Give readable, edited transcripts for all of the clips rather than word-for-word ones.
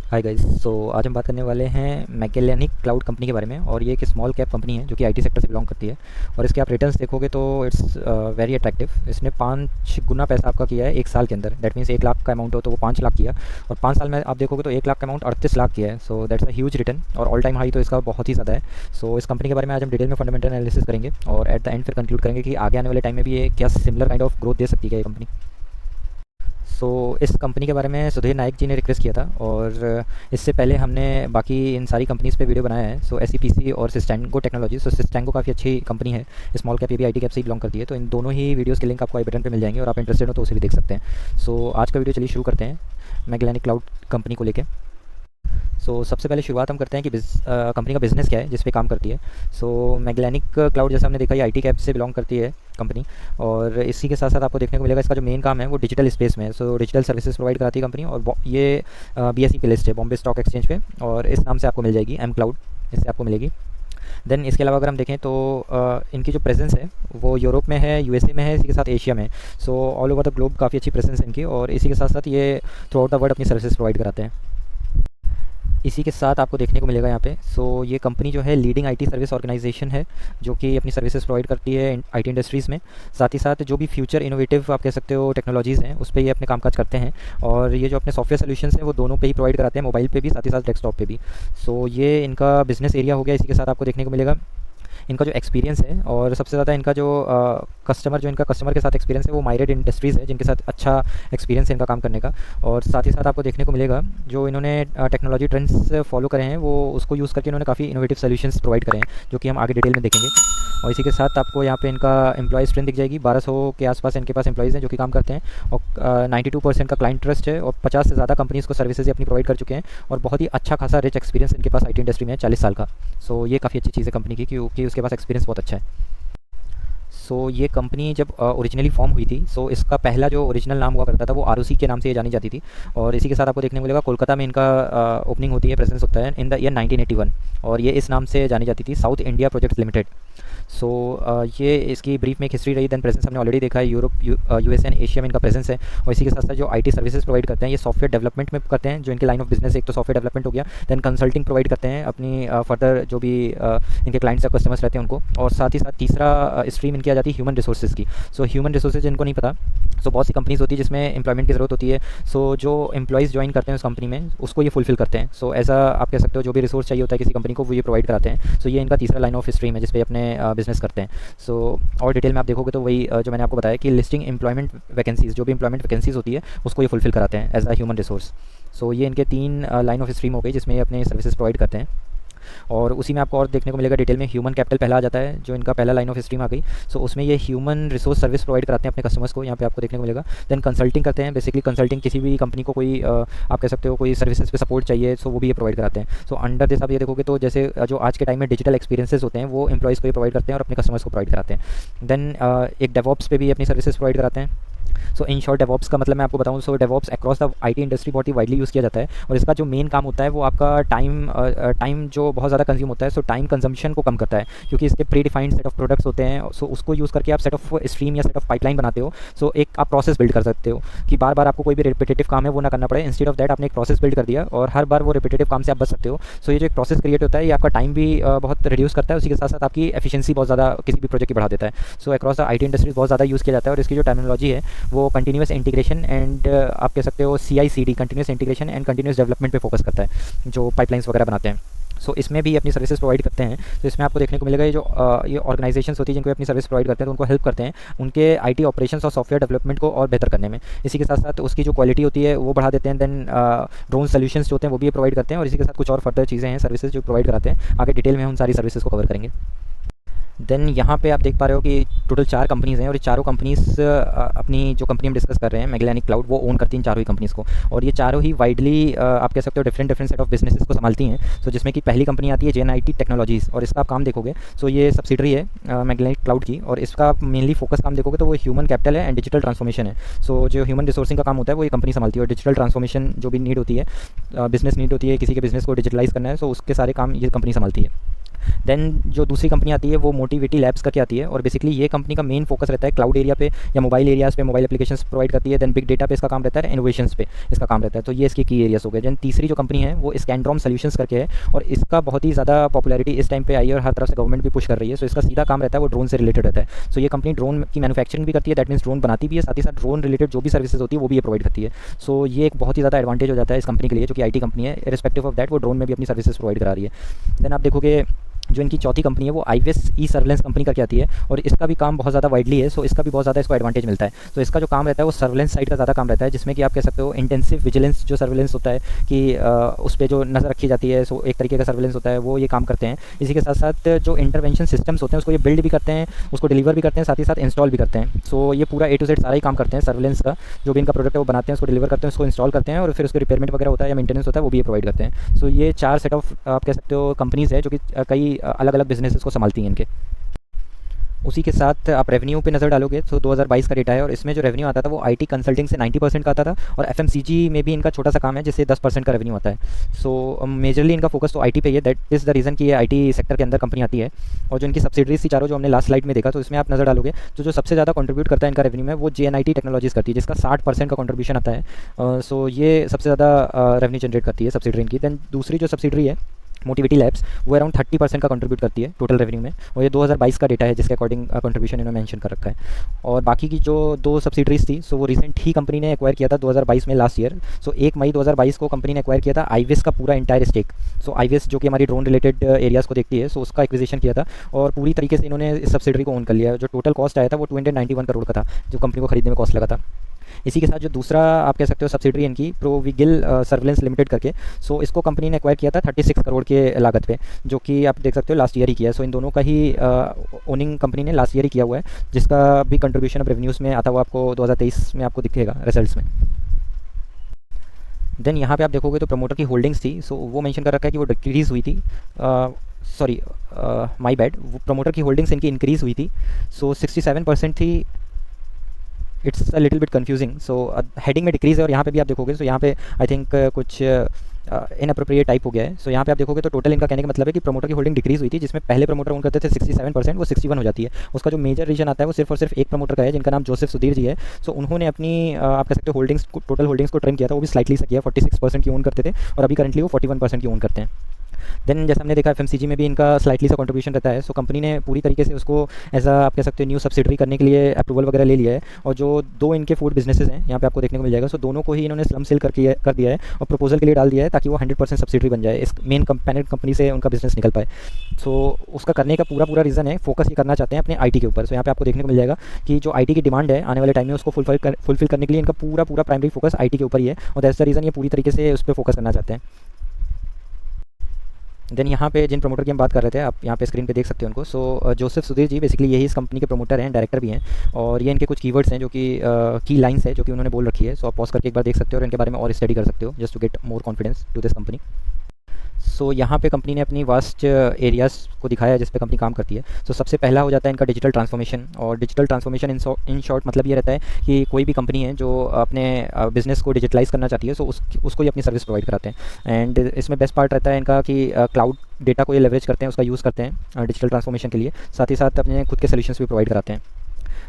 Hi guys. आज हम बात करने वाले हैं मैकेलेनिक क्लाउड कंपनी के बारे में। और ये एक स्मॉल कैप कंपनी है जो कि आईटी सेक्टर से बिलोंग करती है। और इसके आप रिटर्न्स देखोगे तो इट्स वेरी अट्रैक्टिव। इसने 5 गुना पैसा आपका किया है 1 साल के अंदर। दैट मीन्स 1 लाख का अमाउंट हो तो वो 5 लाख किया, और 5 साल में आप देखोगे तो 1 लाख का अमाउंट 38 लाख किया है। So that's a huge return, और ऑल टाइम हाई तो इसका बहुत ही ज़्यादा है। सो इस कंपनी के बारे में आज हम डिटेल में फंडामेंटल एनालिसिस करेंगे, और एट द एंड फिर कंक्लूड करेंगे कि आगे आने वाले टाइम में भी ये क्या सिमिलर काइंड ऑफ ग्रोथ दे सकती है ये कंपनी। इस कंपनी के बारे में सुधीर नाइक जी ने रिक्वेस्ट किया था, और इससे पहले हमने बाकी इन सारी कंपनीज़ पे वीडियो बनाया है। एसईपीसी और सिस्टेंगो टेक्नोलॉजी। सिस्टेंगो काफ़ी अच्छी कंपनी है, स्मॉल कैप, ये भी आईटी कैप से ही बिलोंग करती है। तो इन दोनों ही वीडियोज़ के लिंक आपको आई बटन पे मिल जाएंगे, और आप इंटरेस्टेड हो तो उसे भी देख सकते हैं। आज का वीडियो चलिए शुरू करते हैं मैगेलेनिक क्लाउड कंपनी को लेके। सबसे पहले शुरुआत हम करते हैं कि कंपनी का बिज़नेस क्या है जिस पे काम करती है। मैगेलेनिक क्लाउड, जैसा हमने देखा, ये आईटी कैप से बिलोंग करती है कंपनी। और इसी के साथ साथ आपको देखने को मिलेगा इसका जो मेन काम है वो डिजिटल स्पेस में है। डिजिटल सर्विसेज प्रोवाइड कराती है कंपनी, और ये बीएसई पे लिस्ट है, बॉम्बे स्टॉक एक्सचेंज पे, और इस नाम से आपको मिल जाएगी, एम क्लाउड, इससे आपको मिलेगी। देन इसके अलावा अगर हम देखें तो इनकी जो प्रेजेंस है वो यूरोप में है, यूएसए में है, इसी के साथ एशिया में। ऑल ओवर द ग्लोब काफ़ी अच्छी प्रेजेंस है इनकी, और इसी के साथ साथ ये थ्रू आउट द वर्ल्ड अपनी सर्विसेज प्रोवाइड कराते हैं। इसी के साथ आपको देखने को मिलेगा यहाँ पे, ये कंपनी जो है लीडिंग आईटी सर्विस ऑर्गेनाइजेशन है, जो कि अपनी सर्विसेज प्रोवाइड करती है आईटी इंडस्ट्रीज़ में। साथ ही साथ जो भी फ्यूचर इनोवेटिव आप कह सकते हो टेक्नोलॉजीज़ हैं उस पर ये अपने कामकाज करते हैं। और ये जो अपने सॉफ्टवेयर सोल्यूशंस हैं वो दोनों पे ही प्रोवाइड कराते हैं, मोबाइल पे भी, साथ ही साथ डेस्कटॉप पे भी। ये इनका बिजनेस एरिया हो गया। इसी के साथ आपको देखने को मिलेगा इनका जो एक्सपीरियंस है, और सबसे ज़्यादा इनका जो इनका कस्टमर के साथ एक्सपीरियंस है वो मायरेट इंडस्ट्रीज़ है, जिनके साथ अच्छा एक्सपीरियंस है इनका काम करने का। और साथ ही साथ आपको देखने को मिलेगा जो इन्होंने टेक्नोलॉजी ट्रेंड्स फॉलो करे हैं वो उसको यूज़ करके इन्होंने काफ़ी इनोवेटिव सोल्यूशंस प्रोवाइड करे हैं, जो कि हम आगे डिटेल में देखेंगे। और इसी के साथ आपको यहाँ पे इनका एम्प्लॉय स्ट्रेंथ दिख जाएगी। 1200 के आसपास इनके पास एम्प्लॉइज़ हैं जो कि काम करते हैं, और 92% का क्लाइंट ट्रस्ट है, और 50 से ज़्यादा कंपनीज़ को सर्विसेज अपनी प्रोवाइड कर चुके हैं। और बहुत ही अच्छा खासा रिच एक्सपीरियंस इनके पास आईटी इंडस्ट्री में है, 40 साल का। ये काफ़ी अच्छी चीज़ है कंपनी की, क्योंकि उसके पास एक्सपीरियंस बहुत अच्छा है। ये कंपनी जब ओरिजिनली फॉर्म हुई थी, इसका पहला जो ओरिजिनल नाम हुआ करता था वो आरओसी के नाम से ये जानी जाती थी। और इसी के साथ आपको देखने को मिलेगा कोलकाता में इनका ओपनिंग होती है, प्रेजेंस होता है इन द ईयर 1981, और ये इस नाम से जानी जाती थी, साउथ इंडिया प्रोजेक्ट्स लिमिटेड। ये इसकी ब्रीफ में एक हिस्ट्री रही। देन प्रेजेंस हमने ऑलरेडी देखा है, यूरोप, यूएस एंड एशिया में इनका प्रेजेंस है। और इसी के साथ साथ जो आईटी सर्विसेज प्रोवाइड करते हैं ये सॉफ्टवेयर डेवलपमेंट में करते हैं, जो इनके लाइन ऑफ बिजनेस है। एक तो सॉफ्टवेयर डेवलपमेंट हो गया, देन कंसल्टिंग प्रोवाइड करते हैं अपनी फर्दर जो भी इनके क्लाइंट्स या कस्टमर्स रहते हैं उनको। और साथ ही साथ तीसरा स्ट्रीम इनकी आ जाती है ह्यूमन रिसोर्सेज की। ह्यूमन रिसोर्सेज जिनको नहीं पता, बहुत सी कंपनीज होती है जिसमें एम्प्लॉयमेंट की ज़रूरत होती है। जो एम्प्लॉयज़ ज्वाइन करते हैं उस कंपनी में उसको ये फुलफिल करते हैं। एज आप कह सकते हो जो भी रिसोर्स चाहिए होता है किसी कंपनी को वो ये प्रोवाइड कराते हैं। ये इनका तीसरा लाइन ऑफ स्ट्रीम है जिस पे अपने बिजनेस करते हैं। और डिटेल में आप देखोगे तो वही जो मैंने आपको बताया कि लिस्टिंग एम्प्लॉयमेंट वैकेंसीज़, जो भी एम्प्लॉयमेंट वैकेंसीज़ होती है उसको ये फुलफिल कराते हैं एज अ ह्यूमन रिसोर्स। ये इनके 3 लाइन ऑफ स्ट्रीम हो गई जिसमें ये अपने सर्विसेज प्रोवाइड करते हैं। और उसी में आपको और देखने को मिलेगा डिटेल में, ह्यूमन कैपिटल पहला आ जाता है जो इनका पहला लाइन ऑफ स्ट्रीम आ गई। उसमें ये ह्यूमन रिसोर्स सर्विस प्रोवाइड कराते हैं अपने कस्टमर्स को, यहाँ पे आपको देखने को मिलेगा। देन कंसल्टिंग करते हैं, बेसिकली कंसल्टिंग किसी भी कंपनी को कोई आप कह सकते हो कोई सर्विसेज पे सपोर्ट चाहिए वो भी ये प्रोवाइड कराते हैं। अंडर दिस आप ये देखोगे तो जैसे जो आज के टाइम में डिजिटल एक्सपीरियंसेस होते हैं वो एम्प्लॉइज़ को ये प्रोवाइड करते हैं और अपने कस्टमर्स को प्रोवाइड कराते हैं। देन एक डेवॉप्स पे भी अपनी सर्विसेज प्रोवाइड कराते हैं। इन शॉर्ट डेवॉप्स का मतलब मैं आपको बताऊँ, DevOps across the IT industry बहुत ही वाइडली यूज़ किया जाता है। और इसका जो मेन काम होता है वो आपका टाइम जो बहुत ज़्यादा कंज्यूम होता है, टाइम कंजम्पशन को कम करता है, क्योंकि इसके pre defined set of products होते हैं। उसको यूज़ करके आप सेट ऑफ स्ट्रीम या सेट ऑफ पाइपलाइन बनाते हो। एक आप प्रोसेस बिल्ड कर सकते हो कि बार बार आपको कोई भी रिपीटेटिव काम है वो ना करना पड़े। इंस्टेड ऑफ दैट आपने एक प्रोसेस बिल्ड कर दिया और हर बार वो रिपीटेटिव काम से आप बच सकते हो। ये जो एक प्रोसेस क्रिएट होता है ये आपका टाइम भी बहुत रिड्यूस करता है, उसी के साथ साथ आपकी एफिशिएंसी बहुत ज़्यादा किसी भी प्रोजेक्ट की बढ़ा देता है। अक्रॉस द आईटी इंडस्ट्रीज बहुत ज़्यादा यूज़ किया जाता है। और इसकी जो टर्मिनोलॉजी है वो कंटिन्यूस इंटीग्रेशन एंड आप कह सकते हो CI/CD, continuous integration and continuous development पे फोकस करता है, जो पाइपलाइंस वगैरह बनाते हैं। इसमें भी अपनी सर्विसेज प्रोवाइड करते हैं। इसमें आपको देखने को मिलेगा ये जो ये ऑर्गेनाइजेशंस होती है जिनको अपनी सर्विस प्रोवाइड करते हैं तो उनको हेल्प करते हैं उनके आईटी ऑपरेशंस और सॉफ्टवेयर डेवलपमेंट को और बेहतर करने में। इसी के साथ साथ उसकी जो क्वालिटी होती है वो बढ़ा देते हैं। देन ड्रोन सोल्यूशंस जो होते हैं वो भी प्रोवाइड करते हैं। और इसी के साथ कुछ और फर्दर चीज़ें हैं, सर्विसेज जो प्रोवाइड कराते हैं। आगे डिटेल में हम सारी सर्विसेज को कवर करेंगे। देन यहाँ पे आप देख पा रहे हो कि टोटल 4 कंपनीज़ हैं, और ये चारों कंपनीज़ अपनी जो कंपनी हम डिस्कस कर रहे हैं मैगेलेनिक क्लाउड, वो ओन करती हैं चारों ही कंपनीज़ को। और ये चारों ही वाइडली आप कह सकते हो डिफरेंट सेट ऑफ बिजनेसेस को संभालती हैं। जिसमें कि पहली कंपनी आती है JNIT टेक्नोलॉजीज़, और इसका आप काम देखोगे ये सब्सिडरी है मैगेलेनिक क्लाउड की। और इसका मेनली फोकस काम देखोगे तो वो ह्यूमन कैपिटल है एंड डिजिटल ट्रांसफॉर्मेशन है। जो ह्यूमन रिसोर्सिंग का काम होता है वो ये कंपनी संभालती है। और डिजिटल ट्रांसफॉर्मेशन जो भी नीड होती है, बिजनेस नीड होती है, किसी के बिजनेस को डिजिटलाइज करना है, उसके सारे काम ये कंपनी संभालती है। देन जो दूसरी कंपनी आती है वो मोटिविटी लैब्स करके आती है, और बेसिकली ये कंपनी का मेन फोकस रहता है क्लाउड एरिया पे या मोबाइल एरियाज़ पे, मोबाइल एप्लीकेशंस प्रोवाइड करती है। देन बिग डेटा पे इसका काम रहता है, इनोवेशंस पे इसका काम रहता है। तो ये इसके की एरियाज हो गए। देन तीसरी जो कंपनी है वो स्कैनड्रॉम सॉल्यूशंस करके है, और इसका बहुत ही ज़्यादा पॉपुलैरिटी इस टाइम पे आई है और हर तरफ से गवर्नमेंट भी पुश कर रही है। सो इसका सीधा काम रहता है वो ड्रोन से रिलेटेड रहता है। सो ये कंपनी ड्रोन की मैन्युफैक्चरिंग भी करती है, दैट मीन्स ड्रोन बनाती भी है, साथ ही साथ ड्रोन रिलेटेड जो भी सर्विसेज होती है वो भी ये प्रोवाइड करती है। सो ये एक बहुत ही ज़्यादा एडवांटेज हो जाता है इस कंपनी के लिए, जो कि आईटी कंपनी है, रिस्पेक्टिव ऑफ दैट वो ड्रोन में भी अपनी सर्विसेज प्रोवाइड करा रही है। देन आप देखोगे जो इनकी चौथी कंपनी है वो आईवेस ई सर्वेलेंस कंपनी करके आती है, और इसका भी काम बहुत ज़्यादा वाइडली है। सो इसका भी बहुत ज़्यादा इसको एडवांटेज मिलता है। तो इसका जो काम रहता है वो सर्वेलेंस साइड का ज़्यादा काम रहता है, जिसमें कि आप कह सकते हो इंटेंसिव विजिलेंस जो सर्वेलेंस होता है कि उस पर जो नज़र रखी जाती है, सो एक तरीके का सर्वेलेंस होता है, वो ये काम करते हैं। इसी के साथ साथ जो इंटरवेंशन सिस्टम्स होते हैं उसको ये बिल्ड भी करते हैं, उसको डिलीवर भी करते हैं, साथ ही साथ इंस्टॉल भी करते हैं। सो ये पूरा A to Z सारा ही काम करते हैं सर्वेलेंस का। जो भी इनका प्रोडक्ट है वो बनाते हैं, उसको डिलीवर करते हैं, उसको इंस्टॉल करते हैं, और फिर उसको रिपेयरमेंट वगैरह होता है या मेंटेनेंस होता है वो भी ये प्रोवाइड करते हैं। सो ये 4 सेट ऑफ आप कह सकते हो कंपनीज़ है जो कि कई अलग अलग बिजनेस को संभालती हैं इनके। उसी के साथ आप रेवेन्यू पे नज़र डालोगे तो 2022 का डेटा है, और इसमें जो रेवेन्यू आता था वो आईटी कंसल्टिंग से 90% का आता था, और एफएमसीजी में भी इनका छोटा सा काम है जिससे 10% का रेवेन्यू आता है। सो मेजरली इनका फोकस तो आईटी पे ही है, दैट इज़ द रीज़न कि ये आईटी सेक्टर के अंदर कंपनी आती है। और जो इनकी सब्सिडरीज थी चारों, जो हमने लास्ट स्लाइड में देखा, तो इसमें आप नज़र डालोगे तो जो सबसे ज़्यादा कंट्रीब्यूट करता है इनका रेवेन्यू में वो JNIT टेक्नोलॉजीज़ करती है, जिसका 60% का कंट्रीब्यूशन आता है। सो ये सबसे ज़्यादा रेवेन्यू जनरेट करती है सब्सिडरी इनकी। दैन दूसरी जो सब्सिडरी है मोटिविटी लैब्स, वो अराउंड 30% का कंट्रीब्यूट करती है टोटल रेवेन्यू में, और ये 2022 का डेटा है जिसके अकॉर्डिंग कंट्रीब्यूशन इन्होंने मेंशन कर रखा है। और बाकी की जो 2 सब्सिडरीज थी, सो वो रिसेंट ही कंपनी ने एक्वायर किया था 2022 में, लास्ट ईयर। सो 1 मई 2022 को कंपनी ने एक्वायर किया था आईवेस का पूरा इंटायर स्टेक। सो आईवेस जो कि हमारी ड्रोन रिलेटेड एरियाज़ को देखती है, सो उसका एक्विजिशन किया था, और पूरी तरीके से इन्होंने इस सब्सिडरी को ओन कर लिया है। जो टोटल कॉस्ट आया था वो 291 करोड़ का था, जो कंपनी को खरीदने में कॉस्ट लगा था। इसी के साथ जो दूसरा आप कह सकते हो सब्सिडरी इनकी प्रोविगिल सर्वेलेंस लिमिटेड करके, सो इसको कंपनी ने एक्वायर किया था 36 करोड़ के लागत पे, जो कि आप देख सकते हो लास्ट ईयर ही किया है। सो इन दोनों का ही ओनिंग कंपनी ने लास्ट ईयर ही किया हुआ है, जिसका भी कंट्रीब्यूशन अब रेवेन्यूज़ में आता हुआ आपको 2023 में आपको दिखेगा रिजल्ट्स में। देन यहाँ पे आप देखोगे तो प्रमोटर की होल्डिंग्स थी, सो वो मेंशन कर रखा है कि वो डिक्रीज़ हुई थी, सॉरी माय बैड, वो प्रमोटर की होल्डिंग्स इनकी इंक्रीज़ हुई थी। सो 67% थी, it's a little bit confusing. So heading में डिक्रीज़ है, और यहाँ पे भी आप देखोगे तो यहाँ पे आई थिंक कुछ इनअप्रोप्रिएट टाइप हो गया है। सो यहाँ पे आप देखोगे तो टोटल इनका कहने का मतलब है कि प्रमोटर की होल्डिंग डिक्रीज़ हुई थी, जिसमें पहले प्रमोटर ओन करते थे 67%, वो 61 हो जाती है। उसका जो मेजर रीजन आता है वो सिर्फ और सिर्फ एक प्रमोटर का है, जिनका नाम जोसेफ सुधीर जी है। सो उन्होंने अपनी आप कह सकते हो होल्डिंग्स, टोटल होल्डिंग्स को ट्रिम किया था, वो भी स्लाइटली से किया, 46% की ओन करते थे, और अभी करंटली वो 41% की ओन करते हैं। देन जैसे हमने देखा एफएमसीजी में भी इनका स्लाइटली सा कंट्रीब्यूशन रहता है। सो कंपनी ने पूरी तरीके से उसको एज आप कह सकते हो न्यू सब्सिडरी करने के लिए अप्रूवल वगैरह ले लिया है, और जो 2 इनके फूड बिजनेसेस हैं यहाँ पे आपको देखने को मिल जाएगा, सो दोनों को ही इन्होंने स्लम सेल कर दिया है, और प्रपोजल के लिए डाल दिया है, ताकि वो 100% सब्सिडरी बन जाए, इस मेन पैरेंट कंपनी से उनका बिजनेस निकल पाए। सो उसका करने का पूरा रीज़न है, फोकस ये करना चाहते हैं अपने आईटी के ऊपर। सो यहाँ पे आपको देखने को मिल जाएगा कि जो आईटी की डिमांड है आने वाले टाइम में उसको फुलफिल करने के लिए इनका पूरा प्राइमरी फोकस आईटी के ऊपर ही है, और दैट्स द रीज़न ये पूरी तरीके से उस पर फोकस करना चाहते हैं। देन यहाँ पे जिन प्रमोटर की हम बात कर रहे थे, आप यहाँ पे स्क्रीन पे देख सकते हो उनको। सो जोसेफ सुधीर जी बेसिकली यही इस कंपनी के प्रमोटर हैं, डायरेक्टर भी हैं, और ये इनके कुछ कीवर्ड्स हैं जो कि की लाइंस है जो कि उन्होंने बोल रखी है। सो आप पॉज करके एक बार देख सकते हो और इनके बारे में और स्टडी कर सकते हो, just to get more confidence to this company. So यहाँ पे कंपनी ने अपनी वास्ट एरियाज़ को दिखाया है जिस पे कंपनी काम करती है। सो सबसे पहला हो जाता है इनका डिजिटल ट्रांसफॉर्मेशन, और डिजिटल ट्रांसफॉर्मेशन इन शॉर्ट मतलब ये रहता है कि कोई भी कंपनी है जो अपने बिज़नेस को डिजिटलाइज करना चाहती है, सो उसको ही अपनी सर्विस प्रोवाइड कराते हैं। एंड इसमें बेस्ट पार्ट रहता है इनका कि क्लाउड डेटा को ये लेवरेज करते हैं, उसका यूज़ करते हैं डिजिटल ट्रांसफॉर्मेशन के लिए, साथ ही साथ अपने खुद के सोल्यूशंस भी प्रोवाइड कराते हैं।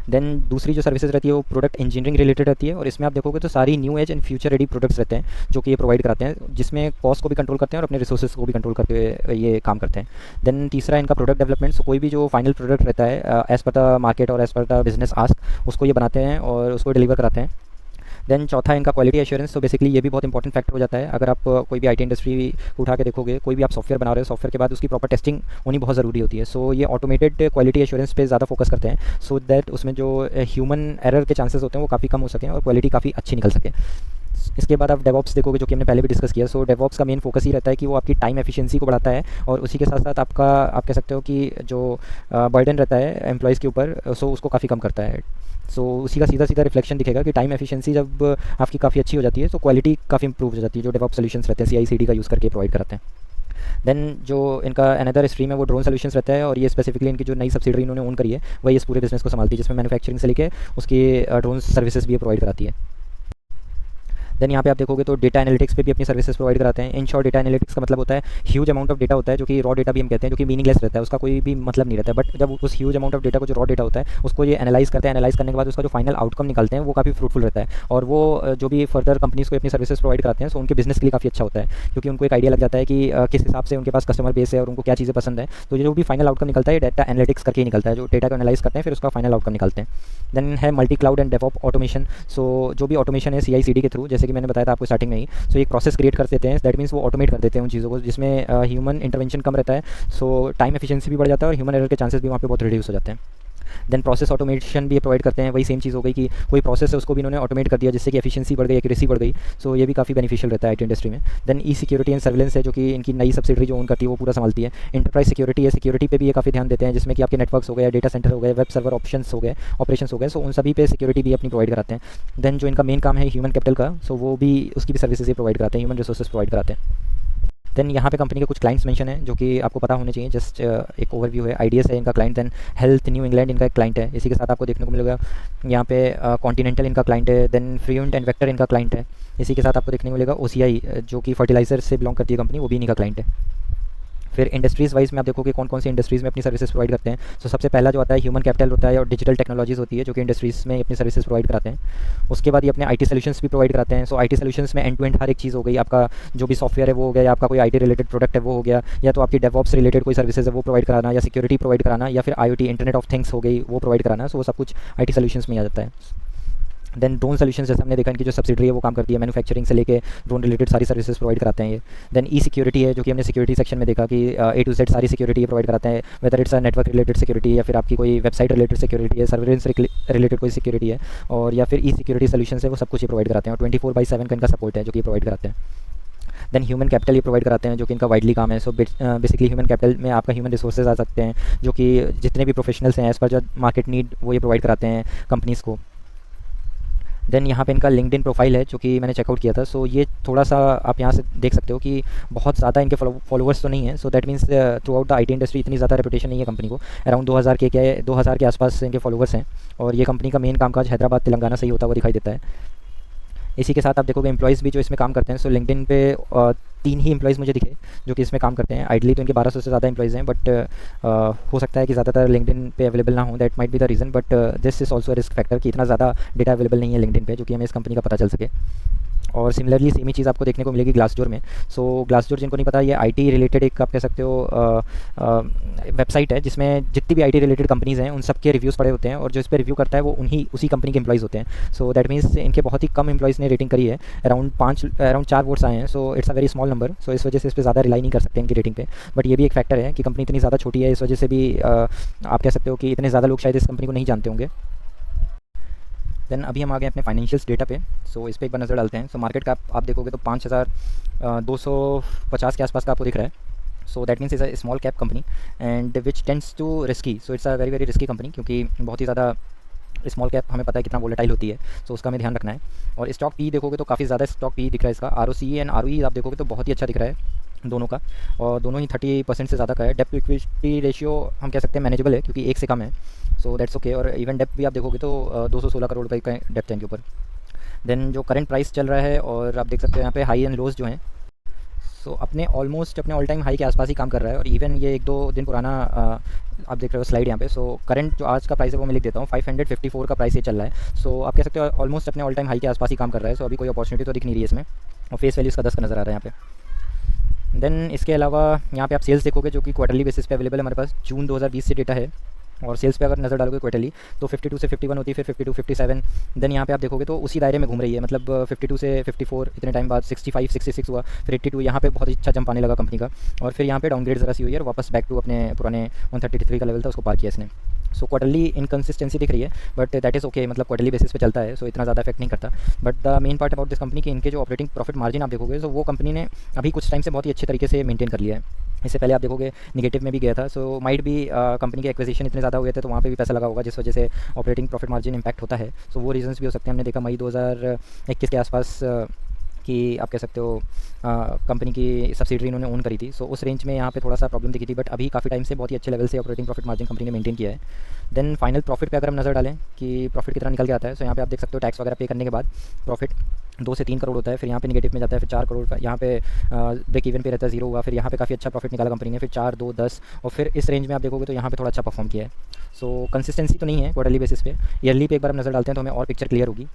देन दूसरी जो सर्विसेज रहती है वो प्रोडक्ट इंजीनियरिंग रिलेटेड रहती है, और इसमें आप देखोगे तो सारी new age and future ready products रहते हैं जो कि ये प्रोवाइड कराते हैं, जिसमें कॉस्ट को भी कंट्रोल करते हैं और अपने रिसोर्सेज को भी कंट्रोल करके ये काम करते हैं। देन तीसरा इनका प्रोडक्ट डेवलपमेंट, सो कोई भी जो फाइनल प्रोडक्ट रहता है एज़ पर द मार्केट और as per the business ask, उसको ये बनाते हैं और उसको डिलीवर कराते हैं। देन चौथा इनका क्वालिटी एश्योरेंस, तो बेसिकली ये भी बहुत इंपॉर्टेंट फैक्टर हो जाता है। अगर आप कोई भी आईटी इंडस्ट्री को उठा के देखोगे, कोई भी आप सॉफ्टवेयर बना रहे हो, सॉफ्टवेयर के बाद उसकी प्रॉपर टेस्टिंग होनी बहुत ज़रूरी होती है। सो ये ऑटोमेटेड क्वालिटी एश्योरेंस पे ज़्यादा फोकस करते हैं, सो दैट उसमें जो ह्यूमन एरर के चांसेस होते हैं वो काफ़ी कम हो सकें और क्वालिटी काफ़ी अच्छी निकल सके। इसके बाद आप डेवऑप्स देखोगे, जो कि हमने पहले भी डिस्कस किया। सो डेवऑप्स का मेन फोकस ही रहता है कि वो आपकी टाइम एफिशिएंसी को बढ़ाता है, और उसी के साथ साथ आपका आप कह सकते हो कि जो बर्डन रहता है एम्प्लॉयज़ के ऊपर, सो उसको काफ़ी कम करता है। सो उसी का सीधा रिफ्लेक्शन दिखेगा कि टाइम एफिशिएंसी जब आपकी काफ़ी अच्छी हो जाती है तो क्वालिटी काफ़ी इंप्रूव हो जाती है, जो डेवऑप्स सॉल्यूशंस रहते हैं CI/CD का यूज़ करके प्रोवाइड कराते हैं। देन जो इनका अनदर स्ट्रीम है वो ड्रोन सॉल्यूशंस रहता है, और ये स्पेसिफिकली इनकी जो नई सब्सिडरी इन्होंने ओन करी है वही इस पूरे बिजनेस को संभालती है, जिसमें मैन्युफैक्चरिंग से लेकर उसकी ड्रोन सर्विसेज भी प्रोवाइड कराती है। देन यहाँ पे आप देखोगे तो डेटा एनालिटिक्स पे भी अपनी सर्विसेज प्रोवाइड कराते हैं। इन शॉर्ट डेटा एनालिटिक्स का मतलब होता है ह्यूज अमाउंट ऑफ डेटा होता है, जो कि रॉ डेटा भी हम कहते हैं, जो कि मीनिंगलेस रहता है, उसका कोई भी मतलब नहीं रहता है। बट जब उस ह्यूज अमाउंट ऑफ डेटा को, जो रॉ डेटा होता है, उसको ये एनालाइज करते हैं, एनालाइज करने के बाद उसका जो फाइनल आउटकम निकालते हैं वो काफ़ी फ्रूटफुल रहता है। और वो जो भी फर्दर कंपनीज़ को अपनी सर्विसेज प्रोवाइड कराते हैं, सो उनके बिजनेस के लिए काफ़ी अच्छा होता है, क्योंकि उनको एक आइडिया लग जाता है कि किस हिसाब से उनके पास कस्टमर बेस है और उनको क्या चीज़ें पसंद है। तो जो भी फाइनल आउटकम निकलता है डेटा एनालिटिक्स करके ही निकलता है, जो डेटा को एनालाइज करते हैं फिर उसका फाइनल आउटकम निकालते हैं। देन है multi cloud and DevOps automation. So जो भी ऑटोमेशन है CI/CD के थ्रू, जैसे कि मैंने बताया था आपको स्टार्टिंग में ही, सो एक प्रोसेस क्रिएट कर देते हैं, दैट मीन्स वो ऑटोमेट कर देते हैं उन चीज़ों को जिसमें ह्यूमन इंटरवेंशन कम रहता है। सो टाइम एफिशिएंसी भी बढ़ जाता है और ह्यूमन एरर के चांसेस भी वहाँ पे बहुत रिड्यूस हो जाते हैं। देन प्रोसेस ऑटोमेशन भी प्रोवाइड करते हैं, वही सेम चीज़ हो गई कि कोई प्रोसेस है उसको भी इन्होंने ऑटोमेट कर दिया, जिससे कि एफिशिएंसी बढ़ गई, एक्यूरेसी बढ़ गई। सो ये भी काफ़ी बेनिफिशियल रहता है IT इंडस्ट्री में। देन सिक्योरिटी एंड सर्विलेंस है, जो कि इनकी नई सब्सिडरी जो ओन करती है वो पूरा संभालती है। इंटरप्राइज सिक्योरिटी है, सिक्योरिटी पे भी ये काफ़ी ध्यान देते हैं, जिसमें कि आपके नेटवर्क्स हो गए, डेटा सेंटर हो गए, वेब सर्वर ऑप्शंस हो गए, ऑपरेशंस हो गए, सो उन सभी पे सिक्योरिटी भी अपनी प्रोवाइड कराते हैं। देन जो इनका मेन काम है ह्यूमन कैपिटल का, सो वो भी उसकी भी सर्विसेज प्रोवाइड कराते हैं, ह्यूमन रिसोर्सेज प्रोवाइड कराते हैं। देन यहाँ पे कंपनी के कुछ क्लाइंट्स मेंशन है जो कि आपको पता होने चाहिए, जस्ट एक ओवरव्यू है। IDS है इनका client, then health new England इनका एक क्लाइंट है, इसी के साथ आपको देखने को मिलेगा यहाँ पे कॉन्टिनेंटल इनका क्लाइंट है, देन फ्लुएंट एंड वेक्टर इनका क्लाइंट है, इसी के साथ आपको देखने को मिलेगा OCI जो कि फर्टिलाइजर से बिलोंग करती है कंपनी, वो भी इन्हीं का क्लाइंट है। फिर इंडस्ट्रीज़ वाइज में आप देखोगे कौन कौन सी इंडस्ट्रीज़ में अपनी सर्विसेज प्रोवाइड करते हैं। तो सबसे पहला जो आता है ह्यूमन कैपिटल होता है और डिजिटल टेक्नोलॉजीज़ होती है, जो कि इंडस्ट्रीज़ में अपनी सर्विसेज प्रोवाइड कराते हैं। उसके बाद ये अपने IT सॉल्यूशंस भी प्रोवाइड कराते हैं। सो IT सॉल्यूशंस में एंड टू एंड हर एक चीज़ हो गई, आपका जो भी सॉफ्टवेयर है वो हो गया, या आपका कोई IT रिलेटेड प्रोडक्ट है वो हो गया, या तो आपकी डेवऑप्स रिलेटेड कोई सर्विसेज है वो प्रोवाइड कराना, या सिक्योरिटी प्रोवाइड कराना, या फिर IoT इंटरनेट ऑफ थिंग्स हो गई वो प्रोवाइड कराना। सो वो सब कुछ IT सॉल्यूशंस में आ जाता है। देन ड्रोन सॉल्यूशंस, जैसे हमने देखा इनकी जो सब्सिडरी है वो काम करती है, मैन्युफैक्चरिंग से लेके ड्रोन रिलेटेड सारी सर्विसेज प्रोवाइड कराते हैं ये। देन सिक्योरिटी है, जो कि हमने सिक्योरिटी सेक्शन में देखा कि A to Z सारी सिक्योरिटी प्रोवाइड कराते हैं, whether it's network related security, या फिर आपकी कोई वेबसाइट रिलेटेड सिक्योरिटी है, सर्विलेंस रिलेटेड कोई सिक्योरिटी है, और या फिर सिक्योरिटी सॉल्यूशंस है, वो सब कुछ ये प्रोवाइड कराते हैं। और 24/7 का इनका सपोर्ट है जो कि प्रोवाइड कराते हैं। देन ह्यूमन कैपिटल ये प्रोवाइड कराते हैं, जो कि इनका वाइडली काम है। सो बेसिकली ह्यूमन कैपिटल में आपका ह्यूमन रिसोर्सेज आ सकते हैं, जो कि जितने भी प्रोफेशनल्स हैं एज़ पर जो मार्केट नीड वो ये प्रोवाइड कराते हैं कंपनीज़ को। देन यहाँ पे इनका लिंक्डइन प्रोफाइल है जो कि मैंने चेकआउट किया था। सो ये थोड़ा सा आप यहाँ से देख सकते हो कि बहुत ज़्यादा इनके फॉलोअर्स तो नहीं है। So that means through out the IT industry इतनी ज़्यादा रेपुटेशन नहीं है कंपनी को। अराउंड 2000 के आसपास इनके फॉलोअर्स हैं, और ये कंपनी का मेन कामकाज हैदराबाद तेलंगाना से ही होता हुआ दिखाई देता है। इसी के साथ आप देखोगे एम्प्लॉइज़ भी जो इसमें काम करते हैं। सो लिंक्डइन पे 3 ही एम्प्लॉइज़ मुझे दिखे जो कि इसमें काम करते हैं। आइडली तो इनके 1200 से ज़्यादा एम्प्लॉइज़ हैं, बट हो सकता है कि ज़्यादातर लिंक्डइन पे अवेलेबल ना हो, that might be the reason. But this is also risk factor कि इतना ज़्यादा डेटा अवेलेबल नहीं है लिंक्डइन पे, जो कि हमें इस कंपनी का पता चल सके। और सिमिलरली सेम ही चीज़ आपको देखने को मिलेगी ग्लासडोर में। सो ग्लासडोर, जिनको नहीं पता, ये IT रिलेटेड एक आप कह सकते हो वेबसाइट है, जिसमें जितनी भी IT रिलेटेड कंपनीज़ हैं उन सब के रिव्यूज़ पड़े होते हैं, और जो इस पर रिव्यू करता है वो उसी कंपनी के एम्प्लॉइज़ होते हैं। सो दैट मीन्स इनके बहुत ही कम एम्प्लॉइज़ ने रेटिंग करी है, अराउंड 4 वोट्स आए हैं। So it's a very small number. So इस वजह से इस पर ज़्यादा रिलाई नहीं कर सकते इनकी रेटिंग पे। बट ये भी एक फैक्टर है कि कंपनी इतनी ज़्यादा छोटी है, इस वजह से भी आप कह सकते हो कि इतने ज़्यादा लोग शायद इस कंपनी को नहीं जानते होंगे। देन अभी हम आ गए अपने फाइनेंशियल्स डेटा पे। सो इस पर एक बार नज़र डालते हैं। सो मार्केट का आप देखोगे तो 5250 के आसपास का आपको दिख रहा है। So that means is a small cap company and which tends to risky. So it's a very risky company, क्योंकि बहुत ही ज़्यादा स्मॉल कैप हमें पता है कितना वोलेटाइल होती है। सो उसका हमें ध्यान रखना है। और स्टॉक पी देखोगे तो काफ़ी ज़्यादा स्टॉक पी दिख रहा है इसका। ROCE एंड ROE आप देखोगे तो बहुत ही अच्छा दिख रहा है दोनों का, और दोनों ही 30% से ज़्यादा का है। डेप्थ टू इक्विटी रेशियो हम कह सकते हैं मैनेजेबल है, क्योंकि 1 से कम है। So that's okay. और इवन डेप्थ भी आप देखोगे तो 216 करोड़ रुपये का डेप्थ है इनके ऊपर। देन जो करंट प्राइस चल रहा है, और आप देख सकते हो यहाँ पे हाई एंड लोज जो हैं, सो अपने ऑलमोस्ट अपने ऑल टाइम हाई के आसपास ही काम कर रहा है। और इवन ये 1-2 दिन पुराना आप देख रहे हो स्लाइड यहाँ पे। सो करंट जो आज का प्राइस है वो मैं लिख देता हूँ, 554 का प्राइस ये चल रहा है। सो आप कह सकते हो ऑलमोस्ट अपने ऑल टाइम हाई के आसपास ही काम कर रहा है। सो अभी कोई अपॉर्चुनिटी तो दिख नहीं रही है इसमें, और फेस वैल्यू इसका 10 का नज़र आ रहा है यहाँ पे। देन इसके अलावा यहाँ पे आप सेल्स देखोगे, जो कि क्वार्टरली बेसिस पे अवेलेबल है हमारे पास। जून 2020 से डेटा है, और सेल्स पे अगर नज़र डालोगे क्वार्टरली तो 52 से 51 होती है, फिर 52 57। देन यहाँ पे आप देखोगे तो उसी दायरे में घूम रही है, मतलब 52 से 54, इतने टाइम बाद 65 66 हुआ, फिर 82। यहाँ पे बहुत अच्छा जंप आने लगा कंपनी का, और फिर यहाँ पे डाउनग्रेड ज़रा सी हुई है, और वापस बैक टू अपने पुराने 133 का लेवल था उसको पार किया इसने। सो क्वार्टरली इनकन्सिस्टेंसी दिख रही है, बट दैट इज़ ओके, मतलब क्वार्टरली बेसिस पे चलता है, सो इतना ज़्यादा इफेक्ट नहीं करता। But the main part about this company कि इनके जो ऑपरेटिंग प्रॉफिट मार्जिन आप देखोगे, तो वो कंपनी ने अभी कुछ टाइम से बहुत ही अच्छे तरीके से मेंटेन कर लिया है। इससे पहले आप देखोगे निगेटिव में भी गया था। सो माइट भी कंपनी के एक्विजिशन इतने ज़्यादा हुए थे, तो वहाँ पे भी पैसा लगा होगा, जिस वजह से ऑपरेटिंग प्रॉफिट मार्जिन इंपैक्ट होता है। सो वो रीजंस भी हो सकते हैं। हमने देखा मई 2021 के आसपास कि आप कह सकते हो कंपनी की सब्सिडरी इन्होंने ओन करी थी। सो उस रेंज में यहाँ पे थोड़ा सा प्रॉब्लम दिखी थी, बट अभी काफ़ी टाइम से बहुत ही अच्छे लेवल से ऑपरेटिंग प्रॉफिट मार्जिन कंपनी ने मेंटेन किया है। देन फाइनल प्रॉफिट पे अगर हम नज़र डालें कि प्रॉफिट कितना निकल के आता है, सो यहाँ पे आप देख सकते हो टैक्स वगैरह पे करने के बाद प्रॉफिट 2 से 3 करोड़ होता है, फिर यहाँ पे नेगेटिव में जाता है, फिर 4 करोड़ का यहाँ पे ब्रेक इवन पे रहता है, जीरो हुआ, फिर यहाँ पे काफ़ी अच्छा प्रॉफिट निकाला कंपनी ने, फिर 4, 2, 10, और फिर इस रेंज में आप देखोगे तो यहाँ पे थोड़ा अच्छा परफॉर्म किया है। सो कंसिस्टेंसी तो नहीं है क्वार्टरली बेसिस पे, ईयरली पे एक बार हम नज़र डालते हैं तो हमें और पिक्चर क्लियर होगी।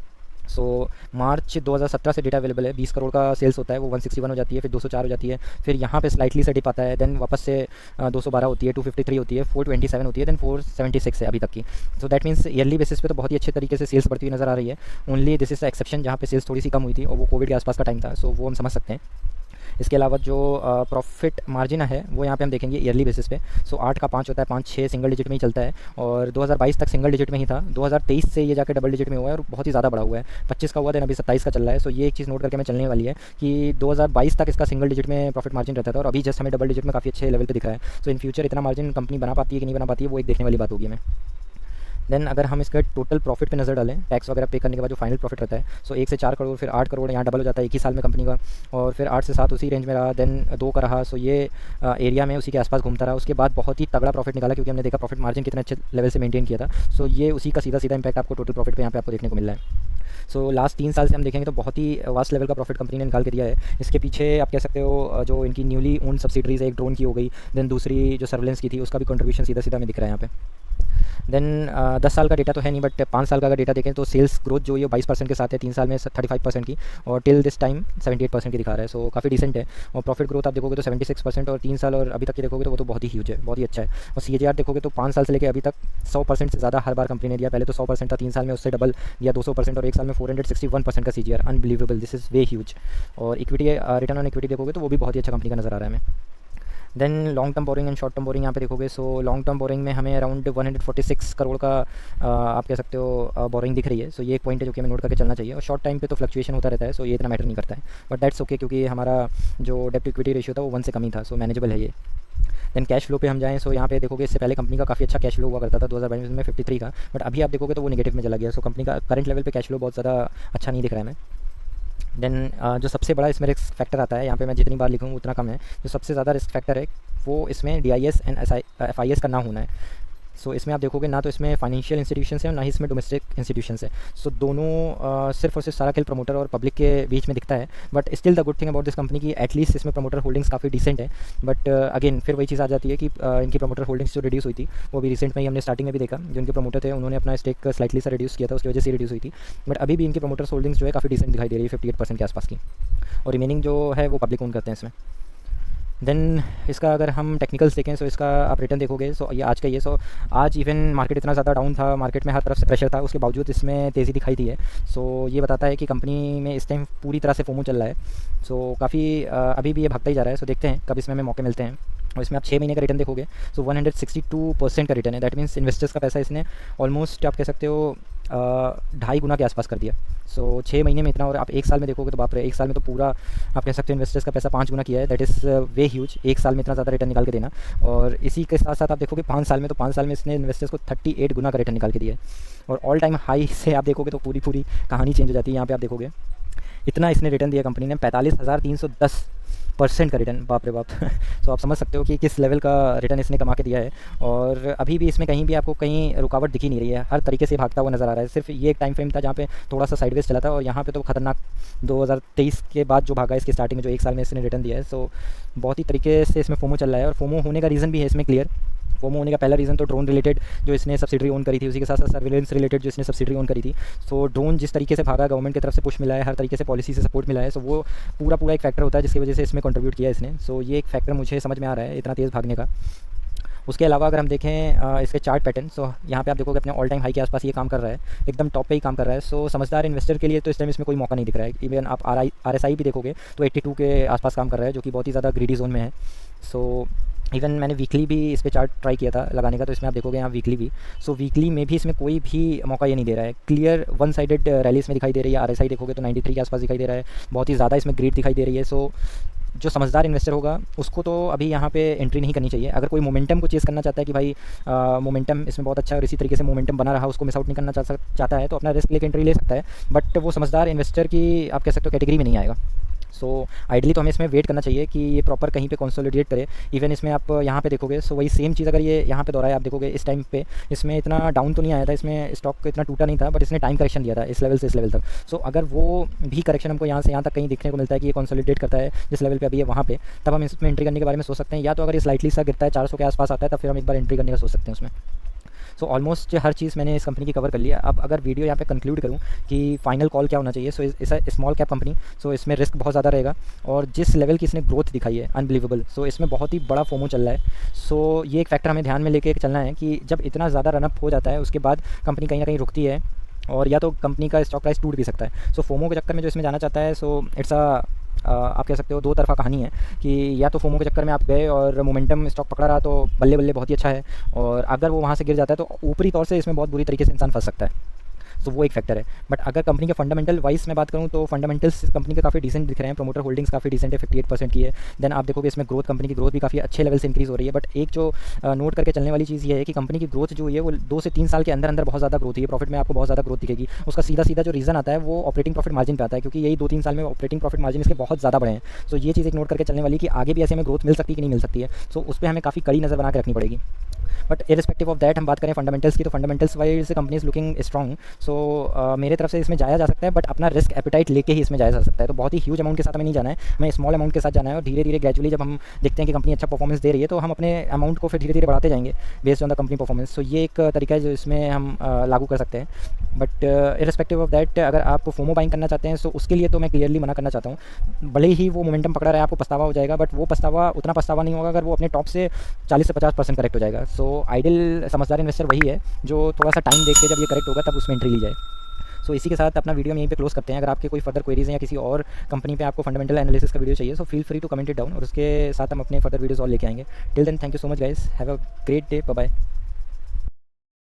सो मार्च 2017 से डेटा अवेलेबल है, 20 करोड़ का सेल्स होता है, वो 161 हो जाती है, फिर 204 हो जाती है, फिर यहाँ पे स्लाइटली से डिप आता है, देन वापस से 212 होती है, 253 होती है, 427 होती है, देन 476 है अभी तक की। So that means yearly basis पे तो बहुत ही अच्छे तरीके से सेल्स बढ़ती हुई नज़र आ रही है। Only this is the exception जहाँ पे सेल्स थोड़ी सी कम हुई थी, और वो कोविड के आसपास का टाइम था, सो वो हम समझ सकते हैं। इसके अलावा जो प्रॉफिट मार्जिन है वो यहाँ पे हम देखेंगे ईयरली बेसिस पे। सो 8 का 5 होता है, 5-6 सिंगल डिजिट में ही चलता है, और 2022 तक सिंगल डिजिट में ही था, 2023 से ये जाकर डबल डिजिट में हुआ है और बहुत ही ज़्यादा बड़ा हुआ है। 25 का हुआ, देन अभी 27 का चल रहा है। सो ये एक चीज़ नोट करके मैं चलने वाली है कि 2022 तक इसका सिंगल डिजिट में प्रॉफिट मार्जिन रहता था, और अभी जस्ट हमें डबल डिजिट में काफ़ी अच्छे लेवल पर दिख रहा है। सो इन फ्यूचर इतना मार्जिन कंपनी बना पाती है कि नहीं बना पाती है, वो एक देखने वाली बात होगी हमें। देन अगर हम इसका टोटल प्रॉफिट पे नज़र डालें, टैक्स वगैरह पे करने के बाद जो फाइनल प्रॉफिट रहता है, सो 1 से 4 करोड़, फिर 8 करोड़ यहाँ डबल हो जाता है एक ही साल में कंपनी का, और फिर 8 से 7 उसी रेंज में रहा, देन 2 का रहा। सो ये एरिया में उसी के आसपास घूमता रहा। उसके बाद बहुत ही तगड़ा प्रॉफिट निकाला, क्योंकि हमने देखा प्रॉफिट मार्जिन कितने अच्छे लेवल से मेंटेन किया था। सो ये उसी का सीधा सीधा इंपैक्ट आपको टोटल प्रॉफिट पे यहाँ पे आपको देखने को मिल रहा है। सो लास्ट 3 साल से हम देखेंगे तो बहुत ही वास्ट लेवल का प्रॉफिट कंपनी ने निकाल के दिया है। इसके पीछे आप कह सकते हो जो इनकी न्यूली ओन सब्सिडरीज है, एक ड्रोन की हो गई, देन दूसरी जो सर्वेलेंस की थी उसका भी कंट्रीब्यूशन सीधा सीधा हमें दिख रहा है यहाँ पे। देन 10 साल का डेटा तो है नहीं, बट 5 साल का अगर डेटा देखें तो सेल्स ग्रोथ जो है 22% के साथ है, 3 साल में 35% की, और टिल दिस टाइम 78% की दिखा रहा है। सो काफ़ी डिसेंट है। और प्रॉफिट ग्रोथ आप देखोगे तो 76%, और 3 साल और अभी तक की देखोगे तो वो तो बहुत ही ह्यूज है, बहुत ही अच्छा है। और CAGR देखोगे तो 5 साल से लेकर अभी तक 100% से ज़्यादा हर बार कंपनी ने दिया। पहले तो 100% था, 3 साल में उससे डबल दिया 200%, और एक साल में 461% का CAGR, unbelievable, this is way huge. और इक्विटी रिटर्न ऑन इक्विटी देखोगे तो वो भी बहुत ही अच्छा कंपनी का नज़र आ रहा है हमें। Then long term boring and short term boring यहाँ पे देखोगे। सो लॉन्ग टर्म बोरिंग में हमें अराउंड 146 करोड़ का आप कह सकते हो बोरिंग दिख रही है। सो ये एक पॉइंट है जो कि हमें नोट करके चलना चाहिए। और शॉर्ट टाइम पे तो फ्लक्चुएशन होता रहता है, सो ये इतना मैटर नहीं करता है, बट दैट्स ओके, क्योंकि हमारा जो डेप्ट इक्विटी रेशियो था वो 1 से कम ही था, सो मैनेजेबल है ये। देन कैश फ्लो पे हम जाएँ, सो यहाँ पे देखोगे इससे पहले कंपनी का काफ़ी अच्छा कैश फ्लो हुआ करता था 2022 में 53 का, बट अभी आप देखोगे तो वो नेगेटिव में चला गया। सो कंपनी का करंट लेवल पे कैश फ्लो बहुत ज़्यादा अच्छा नहीं दिख रहा है हमें। देन जो सबसे बड़ा इसमें रिस्क फैक्टर आता है, यहाँ पे मैं जितनी बार लिखूँ उतना कम है, जो सबसे ज़्यादा रिस्क फैक्टर है वो इसमें DIS एंड FIS का ना होना है। सो इसमें आप देखोगे ना तो इसमें फाइनेंशियल इंस्टीट्यूशंस है और ना ही इसमें डोमेस्टिक इंस्टीट्यूशंस है। सो दोनों सिर्फ और सिर्फ सारा खेल प्रमोटर और पब्लिक के बीच में दिखता है, but still the good thing about this company की एटलीस्ट इसमें प्रमोटर होल्डिंग्स काफ़ी डिसेंट है। बट अगेन फिर वही चीज़ आ जाती है कि इनकी प्रमोटर होल्डिंग्स जो रिड्यूस हुई थी वो भी रिसेंट में ही हमने स्टार्टिंग में भी देखा, जो इनके प्रमोटर थे उन्होंने अपना स्टेक स्लाइटली सा रिड्यूस किया था, उसकी वजह से रिड्यूस हुई थी। बट अभी भी इनकी प्रमोटर होल्डिंग्स जो है काफ़ी डिसेंट दिखाई दे रही है, 58% के आसपास की, और रिमेनिंग जो है वो पब्लिक ओन करते हैं इसमें। देन इसका अगर हम टेक्निकल्स देखें, सो इसका आप रिटर्न देखोगे, सो ये आज का ये, सो आज इवन मार्केट इतना ज़्यादा डाउन था, मार्केट में हर तरफ से प्रेशर था, उसके बावजूद इसमें तेज़ी दिखाई दी है। सो ये बताता है कि कंपनी में इस टाइम पूरी तरह से फोमो चल रहा है। सो काफ़ी अभी भी ये भागता ही जा रहा है। सो देखते हैं कब इसमें हमें मौके मिलते हैं। और इसमें आप 6 महीने का रिटर्न देखोगे, सो 162% का रिटर्न है। दैट मीन्स इन्वेस्टर्स का पैसा इसने ऑलमोस्ट आप कह सकते हो 2.5 गुना के आसपास कर दिया। सो 6 महीने में इतना, और आप एक साल में देखोगे तो बाप रे, एक साल में तो पूरा आप कह सकते हो इन्वेस्टर्स का पैसा 5 गुना किया है। दैट इज़ वे ह्यूज, एक साल में इतना ज़्यादा रिटर्न निकाल के देना। और इसी के साथ साथ आप देखोगे 5 साल में, तो 5 साल में इसने इन्वेस्टर्स को 38 गुना का रिटर्न निकाल के दिया है। और ऑल टाइम हाई से आप देखोगे तो पूरी कहानी चेंज हो जाती है। यहाँ पे आप देखोगे इतना इसने रिटर्न दिया कंपनी ने, 45,310% का रिटर्न, बाप रे बाप। तो आप समझ सकते हो कि किस लेवल का रिटर्न इसने कमा के दिया है। और अभी भी इसमें कहीं भी आपको कहीं रुकावट दिखी नहीं रही है, हर तरीके से भागता हुआ नज़र आ रहा है। सिर्फ ये एक टाइम फ्रेम था जहाँ पे थोड़ा सा साइडवेज चला था, और यहाँ पे तो खतरनाक 2023 के बाद जो भागा इसकी स्टार्टिंग में, जो एक साल में इसने रिटर्न दिया है। सो बहुत ही तरीके से इसमें फोमो चल रहा है, और फोमो होने का रीज़न भी है इसमें क्लियर। फोमो होने का पहला रीज़न तो ड्रोन रिलेटेड जो इसने सब्सिडरी ओन करी थी, उसी के साथ साथ सर्विलेंस रिलेटेड जो इसने सब्सिडरी ओन करी थी। सो ड्रोन जिस तरीके से भागा, गवर्नमेंट की तरफ से पुश मिला है, हर तरीके से पॉलिसी से सपोर्ट मिला है, सो वो पूरा एक फैक्टर होता है जिसकी वजह से इसमें कंट्रीब्यूट किया है इसने। सो ये एक फैक्टर मुझे समझ में आ रहा है इतना तेज़ भागने का। उसके अलावा अगर हम देखें इसके चार्ट पैटर्न, सो यहाँ पे आप देखोगे अपने ऑल टाइम हाई के आसपास ये काम कर रहा है, एकदम टॉप पे ही काम कर रहा है। सो समझदार इन्वेस्टर के लिए तो इस टाइम इसमें कोई मौका नहीं दिख रहा है। इवन आप RSI भी देखोगे तो 82 के आसपास काम कर रहा है, जो कि बहुत ही ज़्यादा ग्रीडी जोन में है। सो इवन मैंने वीकली भी इस पर चार्ट ट्राई किया था लगाने का, तो इसमें आप देखोगे यहाँ वीकली भी, सो वीकली में भी इसमें कोई भी मौका ये नहीं दे रहा है। क्लियर वन साइडेड रैलीज में दिखाई दे रही है। RSI देखोगे तो 93 के आसपास दिखाई दे रहा है, बहुत ही ज़्यादा इसमें ग्रीड दिखाई दे रही है। सो जो समझदार इन्वेस्टर होगा उसको तो अभी यहाँ पे एंट्री नहीं करनी चाहिए। अगर कोई मोमेंटम को चेस करना चाहता है कि भाई मोमेंटम इसमें बहुत अच्छा है और इसी तरीके से मोमेंटम बना रहा, उसको मिस आउट नहीं करना चाहता है, तो अपना रिस्क लेकर एंट्री ले सकता है। बट वो समझदार इन्वेस्टर की आप कह सकते हो कैटेगरी में नहीं आएगा। सो आइडली तो हमें इसमें वेट करना चाहिए कि ये प्रॉपर कहीं पे कंसोलिडेट करे। इवन इसमें आप यहाँ पे देखोगे सो वही सेम चीज़ अगर ये यहाँ पे दोहराए आप देखोगे इस टाइम पे इसमें इतना डाउन तो नहीं आया था, इसमें स्टॉक इतना टूटा नहीं था, बट इसने टाइम करेक्शन दिया था इस लेवल से इस लेवल तक। सो अगर वो भी करेक्शन हमको यहाँ से यहाँ तक कहीं देखने को मिलता है कि ये कंसोलिडेट करता है जिस लेवल पे अभी है वहाँ पे, तब हम इसमें एंट्री करने के बारे में सोच सकते हैं। या तो अगर ये स्लाइटली सा गिरता है 400 के आसपास आता है तब फिर हम एक बार एंट्री करने का सोच सकते हैं उसमें। सो ऑलमोस्ट हर चीज़ मैंने इस कंपनी की कवर कर लिया। अब अगर वीडियो यहाँ पे कंक्लूड करूँ कि फाइनल कॉल क्या होना चाहिए, सो इस स्मॉल कैप कंपनी, सो इसमें रिस्क बहुत ज़्यादा रहेगा और जिस लेवल की इसने ग्रोथ दिखाई है अनबिलीवेबल, सो इसमें बहुत ही बड़ा फोमो चल रहा है। सो ये एक फैक्टर हमें ध्यान में लेके चलना है कि जब इतना ज़्यादा रनअप हो जाता है उसके बाद कंपनी कहीं ना कहीं रुकती है और या तो कंपनी का स्टॉक प्राइस टूट भी सकता है। सो फोमो के चक्कर में जो इसमें जाना चाहता है, सो इट्स आप कह सकते हो दो तरफा कहानी है कि या तो फोमो के चक्कर में आप गए और मोमेंटम स्टॉक पकड़ा रहा तो बल्ले बल्ले बहुत ही अच्छा है, और अगर वो वहाँ से गिर जाता है तो ऊपरी तौर से इसमें बहुत बुरी तरीके से इंसान फंस सकता है। तो वो एक फैक्टर है। बट अगर कंपनी के फंडामेंटल वाइज मैं बात करूँ तो फंडामेंटल्स कंपनी के काफ़ी डिसेंट दिख रहे हैं। प्रोमोटर होल्डिंग्स काफ़ी डिसेंट है, 58% की है। देन आप देखोगे इसमें ग्रोथ, कंपनी की ग्रोथ भी काफ़ी अच्छे लेवल से इंक्रीज़ हो रही है। बट एक जो नोट करके चलने वाली चीज़ ये है कि कंपनी की ग्रोथ जो है वो 2 से 3 साल के अंदर अंदर बहुत ज़्यादा ग्रोथ है, प्रॉफिट में आपको बहुत ज़्यादा ग्रोथ दिखेगी। उसका सीधा सीधा जो रीज़न आता है वो ऑपरेटिंग प्रॉफिट मार्जिन पे आता है, क्योंकि यही 2-3 साल में ऑपरेटिंग प्रॉफिट मार्जिन इसके बहुत ज़्यादा बढ़े हैं। तो ये चीज़ एक नोट करके चलने वाली कि आगे भी ऐसे हमें ग्रोथ मिल सकती है कि नहीं मिल सकती है। सो उस पर हमें काफ़ी कड़ी नज़र बना के रखनी पड़ेगी। बट इरिस्पेक्टिव ऑफ दैट हम बात करें फंडामेंटल्स की, तो fundamentals wise company is looking strong. So मेरे तरफ से इसमें जाया जा सकता है, बट अपना रिस्क एपिटाइट लेके ही इसमें जाया जा सकता है। तो बहुत ही ह्यूज अमाउंट के साथ हमें नहीं जाना है, हमें स्मॉल अमाउंट के साथ जाना है और धीरे धीरे ग्रेजुअली जब हम देखते हैं कि कंपनी अच्छा परफॉर्मेंस दे रही है तो हम अपने अमाउंट को फिर धीरे धीरे बढ़ाते जाएंगे based on the company performance. So ये एक तरीका है जो इसमें हम लागू कर सकते हैं। बट इरिस्पेक्टिव ऑफ दैट अगर आप फोमो बाइंग करना चाहते हैं तो उसके लिए तो मैं क्लियरली मना करना चाहता हूँ। भले ही वो मोमेंटम पकड़ा रहा है आपको पछतावा हो जाएगा, बट वो पछतावा उतना पछतावा नहीं होगा अगर वो अपने टॉप से 40 से 50% करेक्ट हो जाएगा। सो आइडियल समझदार इन्वेस्टर वही है जो थोड़ा सा टाइम देख के जब ये करेक्ट होगा तब उसमें एंट्री ली जाए। सो इसी के साथ अपना वीडियो हम यहीं पे क्लोज करते हैं। अगर आपके कोई फर्दर क्वेरीज हैं या किसी और कंपनी पे आपको फंडामेंटल एनालिसिस का वीडियो चाहिए so feel free to comment it down, और उसके साथ हम अपने फर्दर वीडियोस और लेके आएंगे। Till then thank you so much guys, have a great day, bye bye.